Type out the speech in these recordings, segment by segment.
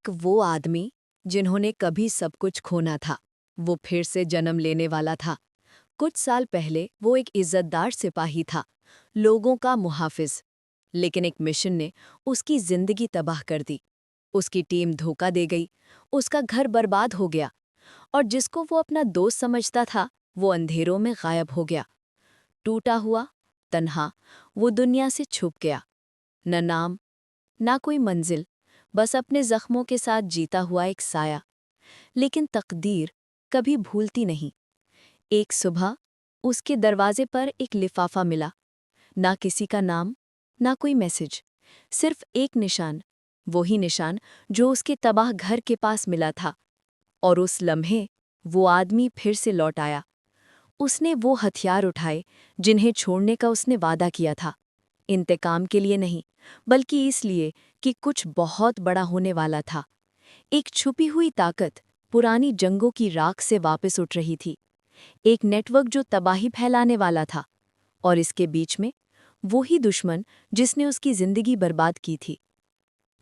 वो आदमी जिन्होंने कभी सब कुछ खोना था, वो फिर से जन्म लेने वाला था। कुछ साल पहले वो एक इज्जतदार सिपाही था, लोगों का मुहाफिज। लेकिन एक मिशन ने उसकी जिंदगी तबाह कर दी। उसकी टीम धोखा दे गई, उसका घर बर्बाद हो गया, और जिसको वो अपना दोस्त समझता था, वो अंधेरों में गायब हो गया। टूटा हुआ, तन्हा, वो दुनिया से छुप गया। न नाम, ना कोई मंजिल, बस अपने जख्मों के साथ जीता हुआ एक साया। लेकिन तकदीर कभी भूलती नहीं। एक सुबह उसके दरवाजे पर एक लिफाफा मिला। ना किसी का नाम, ना कोई मैसेज, सिर्फ एक निशान, वही निशान जो उसके तबाह घर के पास मिला था। और उस लम्हे वो आदमी फिर से लौट आया। उसने वो हथियार उठाए जिन्हें छोड़ने का उसने वादा किया था। इंतकाम के लिए नहीं, बल्कि इसलिए कि कुछ बहुत बड़ा होने वाला था। एक छुपी हुई ताकत पुरानी जंगों की राख से वापस उठ रही थी। एक नेटवर्क जो तबाही फैलाने वाला था। और इसके बीच में वो ही दुश्मन जिसने उसकी जिंदगी बर्बाद की थी।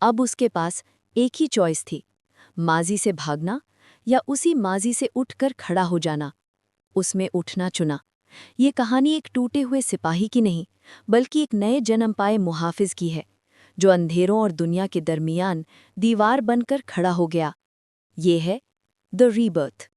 अब उसके पास एक ही चॉइस थी, माजी से भागना या उसी माजी से उठकर खड़ा हो जाना। उसमें उठना चुना। ये कहानी एक टूटे हुए सिपाही की नहीं, बल्कि एक नए जन्म पाए मुहाफिज की है, जो अंधेरों और दुनिया के दरमियान दीवार बनकर खड़ा हो गया। ये है द रीबर्थ।